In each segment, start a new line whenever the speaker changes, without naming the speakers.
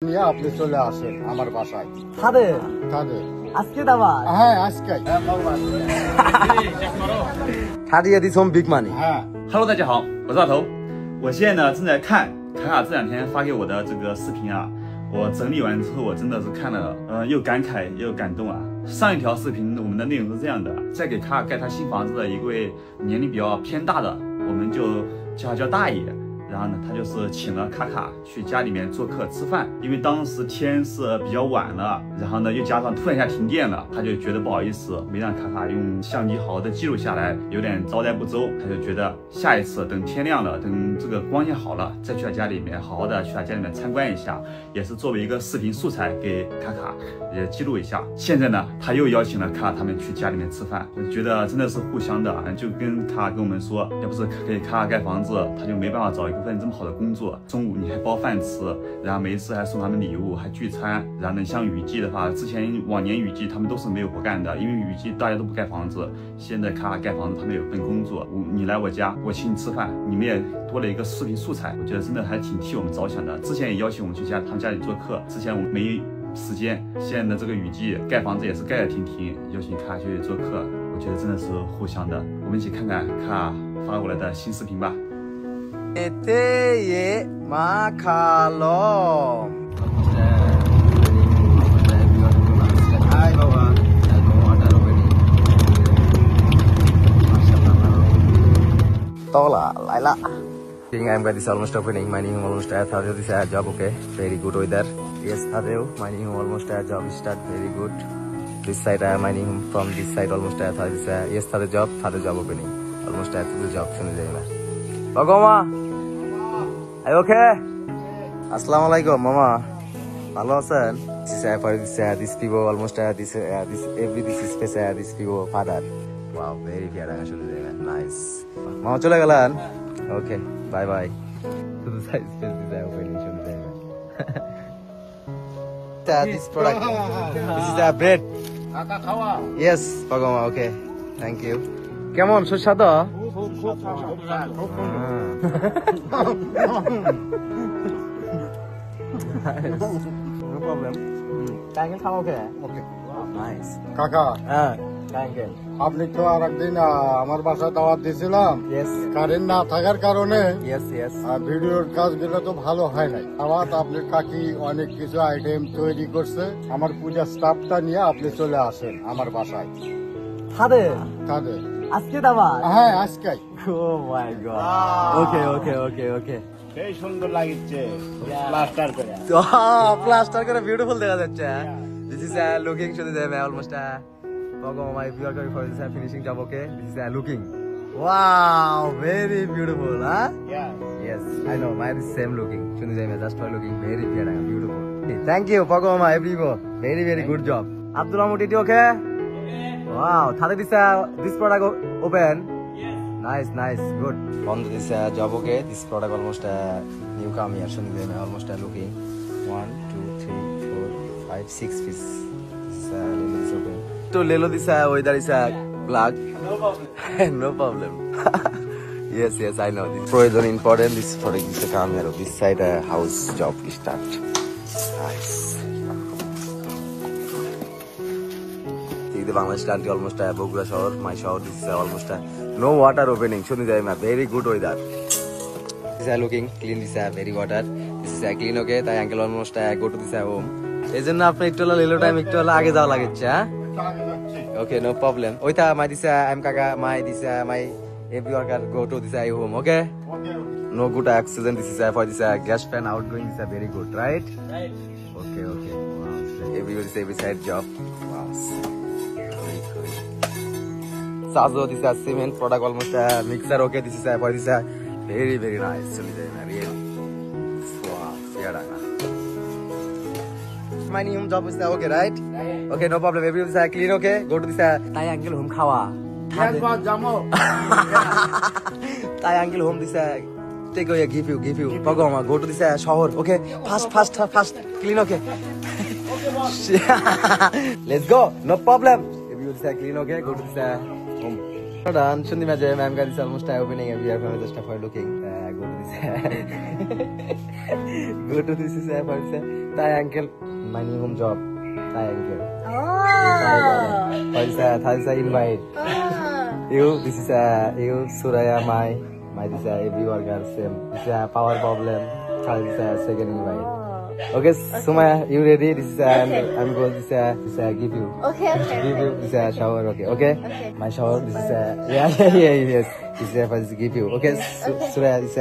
নিয়ে আপনি চলে আসেন আমার বাসায়।
ছাদে
ছাদে
আজকে দাবার
হ্যাঁ আজকে
ছাড়িয়ে দিস বিগ মানি।
হ্যাঁ
Hello， 大家好，我是大头。我现在呢正在看卡卡这两天发给我的这个视频啊，我整理完之后，我真的是看了，又感慨又感动啊。上一条视频我们的内容是这样的，在给卡卡盖他新房子的一位年龄比较偏大的，我们就叫他叫大爷。然后呢，他就是请了卡卡去家里面做客吃饭，因为当时天是比较晚了，然后呢又加上突然一下停电了，他就觉得不好意思，没让卡卡用相机好好的记录下来，有点招待不周，他就觉得下一次等天亮了，等这个光线好了，再去他家里面好好的去他家里面参观一下，也是作为一个视频素材给卡卡也记录一下。现在呢，他又邀请了卡卡他们去家里面吃饭，我觉得真的是互相的，就跟卡卡跟我们说，要不是给卡卡盖房子，他就没办法找一份这么好的工作，中午你还包饭吃，然后每一次还送他们礼物，还聚餐。然后呢，像雨季的话，之前往年雨季他们都是没有活干的，因为雨季大家都不盖房子。现在卡卡盖房子，他们有份工作，你来我家，我请你吃饭，你们也多了一个视频素材，我觉得真的还挺替我们着想的。之前也邀请我们去他们家里做客，之前我们没时间，现在的这个雨季盖房子也是盖得停停，邀请卡卡去做客，我觉得真的是互相的。我们一起看看卡卡发过来的新视频吧。
এতে A মাখালো Tola, Laila. I'm got this almost opening. My new almost at this job. Okay, very good weather. Yes, Thadeu. My new almost at job start very good. This side, my new from this side almost at this. Yes, Thadeu job opening. Almost at the job. Bagoma, are you okay? Assalamu alaikum, Mama. Hello, sir. This is for this people almost this every this space this people father. Wow, very good. Nice. Mama, chole galan. Okay, bye bye. To the side space this opening should be this product. This is a bread.
কাকা খাওয়া
Yes, Bagoma. Okay, thank you. কেমন সুস্বাদু? No problem. Triangle খাও ওকে?
ওকে
Nice.
কাকা
Triangle.
আপনি তো আর একদিন আমার বাসায় দাওয়াত দিয়েছিলাম,
Yes.
কারেন্ট না থাকার কারণে
Yes, yes.
ভিডিওর কাজগুলো তো ভালো হয় নাই। আবার আপনার কাকি অনেক কিছু আইটেম তৈরি করছে, আমার পূজার স্টাফটা নিয়ে আপনি চলে আসেন আমার বাসায়।
ছাদে
তাদের
আজকে দাবার?
হ্যাঁ আজকে
Oh my god. Okay.
সেই সুন্দর লাগিচ্ছে প্লাস্টার করে।
প্লাস্টার করে বিউটিফুল দেখা যাচ্ছে। This is looking শুধু দেবে almost Bagoma, if you are going for this finishing job, okay? This is looking. Wow, very beautiful, huh? Yes, I know. Mine is same looking. শুধু দেবে just for looking very beautiful. Thank you, Bagoma, everyone. Very good job. Abdul Mahmoud, it okay? Wow, Thade this product open? Yes. Nice, good. On this job, okay? This product almost new come here. Shouldn't they almost looking 1, 2, 3, 4, 5, 6 piece. This open. To Lelo, this weather is black. No problem. Yes, I know. This provision important. This product is come here. This side house job start. Nice. The Bangladesh country almost Bogura shore, my shore. This is almost no water opening. Shouldn't they? Very good weather. This is looking clean. This is very water. This is clean. Okay, the uncle almost go to this home. Isn't after it little time? It आगे जाओ लगे चा. Okay, no problem. Oita, my this I'm Kaka. My this my every worker go to this home. Okay. No good oxygen. This is for this gas fan outgoing. This is very good, right? Okay. Wow. Every side job. Wow. Sazo, this is cement product almost mixer. Okay, this is for this very nice. Really. Wow. My new job is okay, right? Okay, no problem. Everything is clean. Okay, go to this triangle home. Khawa. Triangle home. This take away. Give you. Bagoma, go to this shower. Okay, fast. Clean. Okay. Let's go. No problem. Everything is clean. Okay, go to this home. Done. Shundi maje, ma'am got this almost opening. We are from just for looking. Go to this. Go to this for this. Thai uncle. My new home job. Thai uncle.
Oh.
Thai is a invite. You, this is you, Suraya, my this is every worker same. This is a power problem. Thai is a second invite. Okay, Sumaya, you ready? This is I'm going. This is give you.
Okay, okay.
Give you this shower. Okay.
Okay.
My shower. This is yes. This is for this give you. Okay. Suraya, this is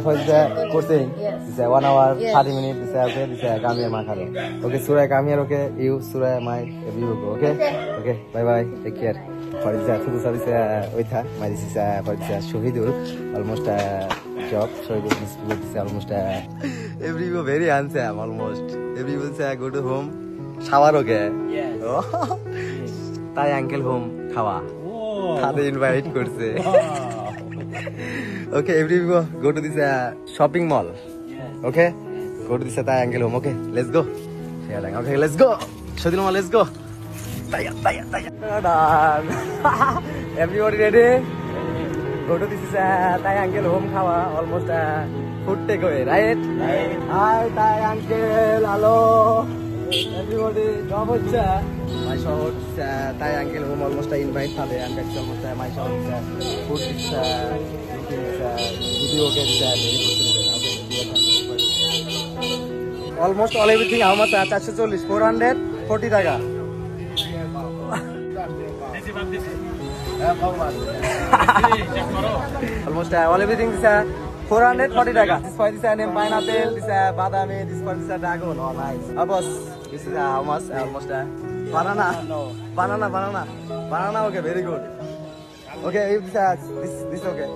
for the coaching.
Yes.
This is 1 hour,
Yes.
30 minutes. This is okay. This is come here, Makaro. Okay, Suraya, come here. Okay. You, Suraya, my you go. Okay. Okay. Bye bye. Take care. For this to service with her. My this is for this Shohidul. Almost job. Shohidul this is almost every go very handsome almost. Every will say go to home. Shower okay.
Yes.
Thai uncle home খাওয়া তাতে invite করছে okay every go to this shopping mall okay go to this Thai uncle home okay let's go okay let's go Shodil mall let's go Taya done everybody ready go to this Thai uncle home খাওয়া almost food takeaway right hi Thai uncle hello everybody job হচ্ছে my shower is Thai uncle home almost invite thade and that's almost my shower is food is video okay almost all everything how much 440 440 টাকা almost all everything is 440 টাকা this for this name pineapple this badami this for this dragon oh nice boss this is how much almost banana okay very good okay if this okay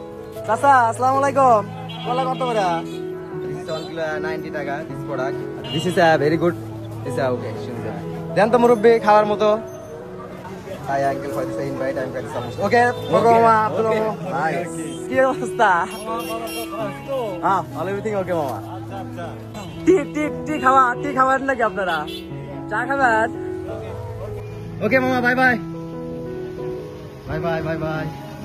Sasa assalamu alaikum kola কত করে this is 190 টাকা this product this is very good this is okay দেন তো মুরব্বি খাওয়ার মতো Hi uncle for this invite I'm going to okay mama Abdul nice কি অবস্থা all everything okay mama টি খাওয়ার নাকি আপনারা চা খাবেন okay mama bye bye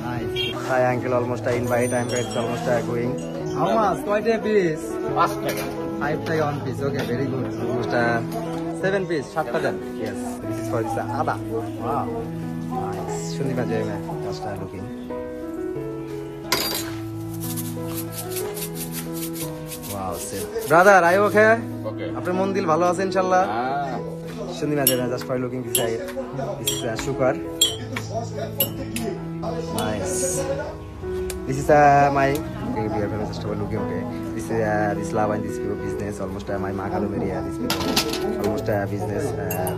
nice Hi uncle almost invite I'm going to almost going how much quite a piece 5 টাকা 5 টাকা one piece okay very good almost 7 piece 7 টাকা yes this is for this ada wow nice শুনি না যাই just looking wow sir brother are you okay আপনার মন দিল ভালো আছে ইনশাআল্লাহ শুনি না যাই just for looking this side this is sugar nice this is my we are just for looking okay this love and this people business almost my Makalo area this people almost business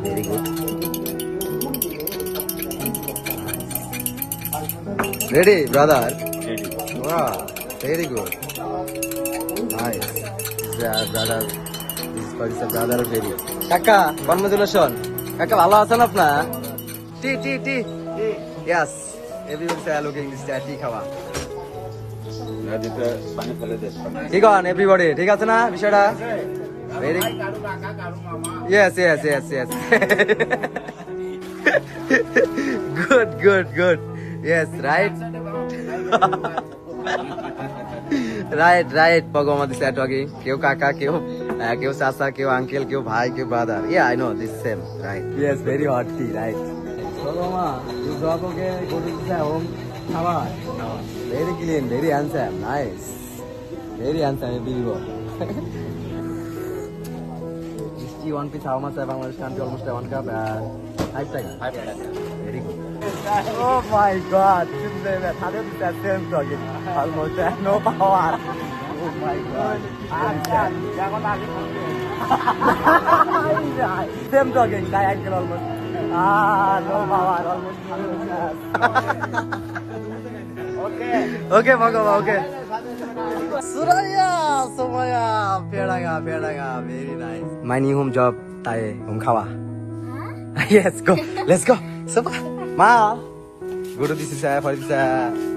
very good ready brother ready wow very good nice brother this is brother very kaka congratulations kaka ভালো আছেন আপনা টি yes everyone say looking this tea খাওয়া ঠিক আছে everybody ঠিক আছে না বিষয়টা very yes good yes right pagoma this talking কেউ কাকা কেউ চাচা কেউ আঙ্কেল কেউ ভাই কেউ brother yeah I know this same right yes very hot tea right pagoma you job okay go to this home খাওয়া very clean very handsome nice very handsome beautiful this tea one piece how much Bangladesh country almost 1 cup 5 টাকা very good oh my god same talking almost no power oh my god same talking Thai uncle almost no power almost okay Bhagava okay Suraya Somaya Pedanga very nice my new home job Thai home khawa yes go let's go Super ma go to this for this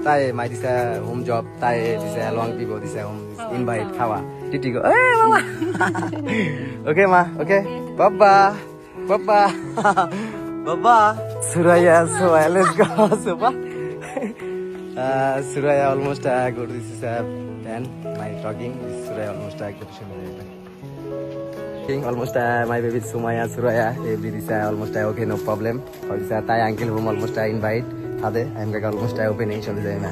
Thai my this home job Thai this long people this home invite khawa titi go hey mama okay ma okay baba Suraya let's go Super Suraya almost go to this 10 my talking this Suraya almost go to looking. Almost my baby Sumaya, Suraya, every this almost okay, no problem. Or this Thai uncle home almost invite. Hade, I'm going almost opening. Shondi jai na.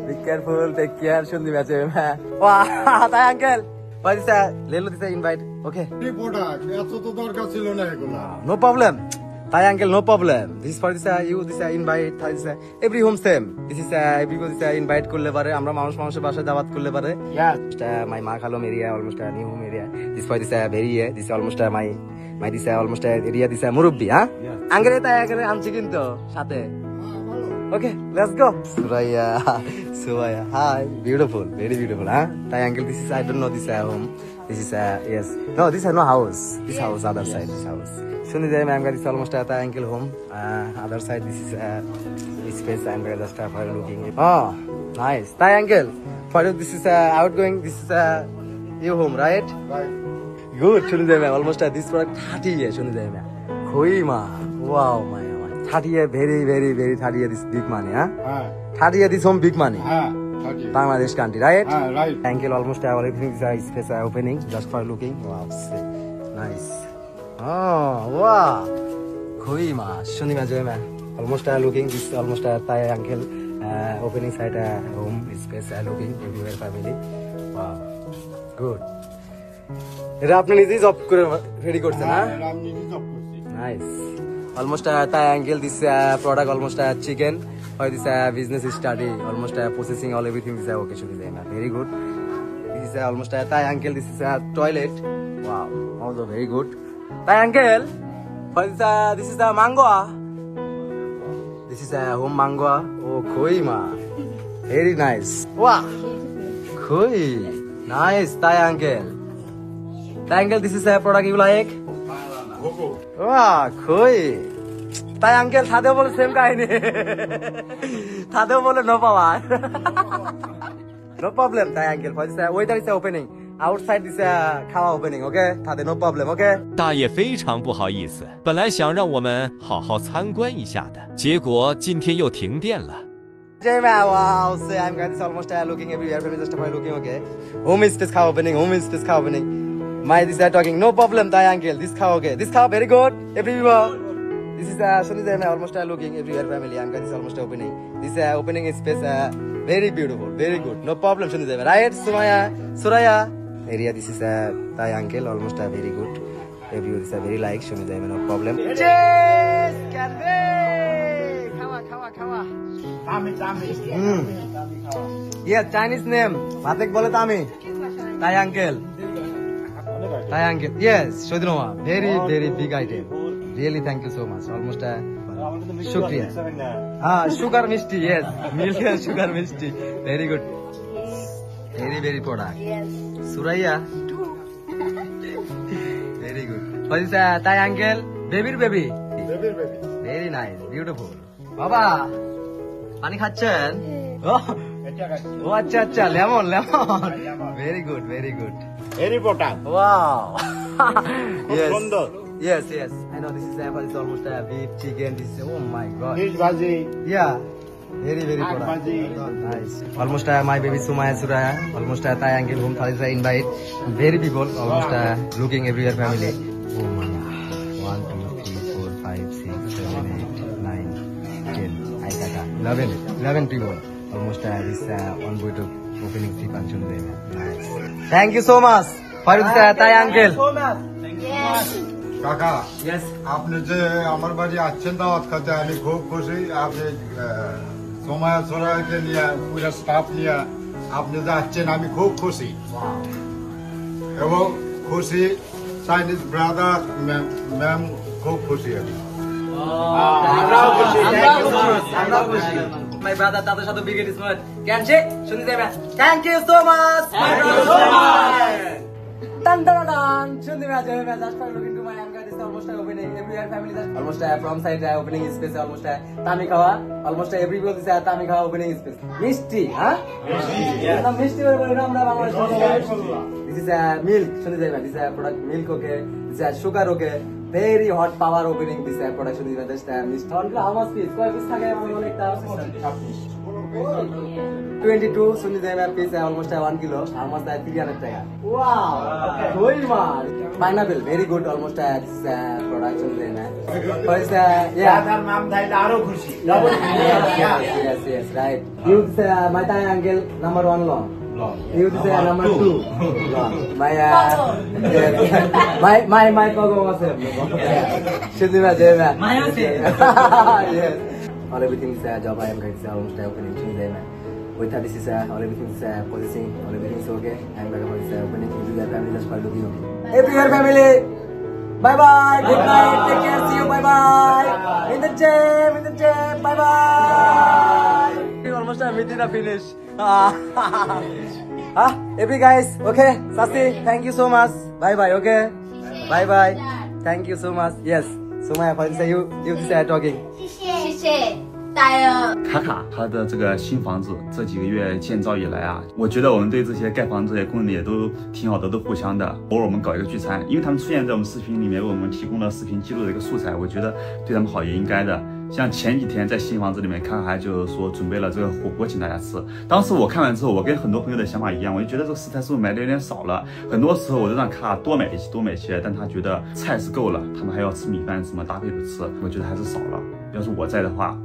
Be careful, take care. Shondi bache na. Wow, Thai uncle. Why this lelo this invite? Okay.
এই product এত তো দরকার ছিল না এগুলা।
No problem. Thai uncle, no problem. This is for this you this invite. This every home same. This is everybody this invite করলে পারে আমরা মানুষের বাসায় দাওয়াত করলে পারে. Yeah. My Makhalom area almost a new home area. This for this very this almost my this almost area this মুরব্বি হ্যাঁ? আঙ্গরে তাই আঙ্গরে আনছি কিন্তু সাথে. Okay, let's go. Suraya, hi, beautiful, very beautiful, huh? Thai uncle, this is I don't know this home. This is yes, no, this is no house. This house, other side, this house. Shuni jai ma'am, this is almost a Thai uncle home. Other side, this is space. I'm going to start for looking. Oh, nice, Thai uncle. For you, this is outgoing. This is your home, right?
Right.
Good. Shuni jai ma'am, almost this product 30 years. Shuni jai ma'am. Khoi ma, wow, my. 30 year, very 30 year, this big money, huh? 30 year, this home big money. Bangladesh country, right?
Right.
Ankle almost everything is space opening just for looking. Wow, sick. Nice. Oh, wow. Khoi ma, shuni ma jai ma. Almost looking, this almost Thai ankle opening side home space looking everywhere family. Wow, good. এটা আপনি নিজেই job করে ready করছেন না?
আমি নিজে job করছি।
Nice. Almost Thai uncle, this product almost chicken. Or this business study, almost processing all everything is okay. Should be very good. This is almost Thai uncle. This is a toilet. Wow, also very good. Thai uncle, this is the mango. This is a home mango. Oh, khoi ma, very nice. Wow, khoi, nice. Thai uncle. Thai uncle, this is a product you like. Wow, khoi. Thai uncle, thade bole same kahini. Thade bole no power. No problem, Thai uncle. For this weather is opening. Outside this kawa opening, okay? Thade no problem, okay?
大爷非常不好意思，本来想让我们好好参观一下的，结果今天又停电了。
Jema, wow, say I'm got this almost looking everywhere. Just by looking, okay? Home space cow opening, home space cow opening. My this talking, no problem, Thai uncle. This cow okay. This cow very good. Everywhere. This is Shuni almost looking everywhere family. I'm got this almost opening. This opening space very beautiful, very good. No problem, Shuni right? Sumaya, Suraya. Area this is Thai uncle almost very good. Everywhere is very like Shuni no problem. Cheers, Candy. Kawa. Yeah, Chinese name. Matek bole Tami. Thai uncle. Thai uncle. Yes, Shodinova. Very big item. Really, thank you so much. Almost shukriya. Sugar mishti. Yes, milk and sugar mishti. Very good. Very product. Suraya. Very good. What is Thai uncle? Baby. Very nice, beautiful. Baba, pani khachen? Oh, acha, lemon. Very good.
এরই product.
Wow.
খুব সুন্দর।
Yes. I know this is almost beef, chicken. This is oh my god.
Fish ভাজি।
Yeah. Very
Aag
product.
bhaji.
Nice. Almost my baby Sumaya Suraya. Almost Thai uncle home Thai invite. Very people. Almost looking everywhere family. Oh my god. 1, 2, 3, 4, 5, 6, 7, 8, 9, 10. I got 11 people. Almost this one boy to opening three function there. Nice. Thank you so much for this Thai uncle.
কাকা,
Yes.
আপনি যে আমার বাড়ি আসছেন দাওয়াত খাতে আমি খুব খুশি। আপনি সময় সরাইকে নিয়ে পুরো স্টাফ নিয়ে আপনি যে আসছেন আমি খুব খুশি এবং খুশি চাইনিজ ব্রাদার ম্যাম খুব খুশি আমি।
আমরাও খুশি। My brother Tata Shadu big it is much. Kanche, Shuni Deva. Thank you so much. Thank you so much. Tan. Shuni Deva. Just for looking to my Amga, this almost opening. Every family that almost from side opening space almost Tamikawa. Almost every people is Tamikawa opening space. Misty, huh? Yes. The Misty This is milk. Shuni Deva. This is product milk okay. This is sugar okay. Very hot power opening this production is just Misty. How much piece? Koi piece থাকে আমাদের অনেকটা 22 सुनी दे मैं piece है almost 1 kilo almost 300 টাকা wow koi man pineapple very good almost production दे मैं first yeah
তার নাম থাইলে আরো খুশি
yes right you my Thai uncle number 1 long you say number 2 long my my pogo was should be there my yes all everything is job I am going to almost opening there with this is all everything is processing all everything is okay I'm going to opening to your family just for looking okay hey your family bye bye good night take care see you bye bye in the gym bye bye almost everything is finished every guys okay Sasi thank you so much bye bye okay bye bye thank you so much yes so my friends say you say talking
谢谢大人。
卡卡他的这个新房子这几个月建造以来啊，我觉得我们对这些盖房子这些工人也都挺好的，都互相的。偶尔我们搞一个聚餐，因为他们出现在我们视频里面，为我们提供了视频记录的一个素材，我觉得对他们好也应该的。像前几天在新房子里面，卡卡就是说准备了这个火锅请大家吃。当时我看完之后，我跟很多朋友的想法一样，我就觉得这个食材是不是买的有点少了？很多时候我都让卡卡多买一些，但他觉得菜是够了，他们还要吃米饭什么搭配着吃，我觉得还是少了。要是我在的话，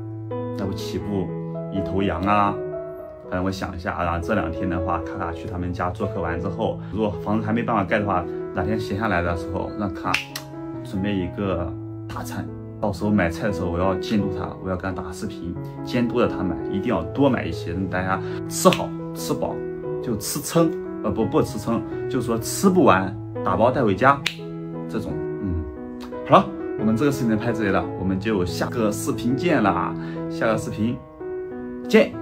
那我岂不一头羊啊？反正我想一下啊，这2天的话，卡卡去他们家做客完之后，如果房子还没办法盖的话，哪天闲下来的时候，让卡准备一个大餐。到时候买菜的时候，我要监督他，我要跟他打视频，监督着他买，一定要多买一些，让大家吃好吃饱，就吃撑，不吃撑，就说吃不完打包带回家，这种，好了，我们这个视频拍这里了，我们就下个视频见啦，下个视频见。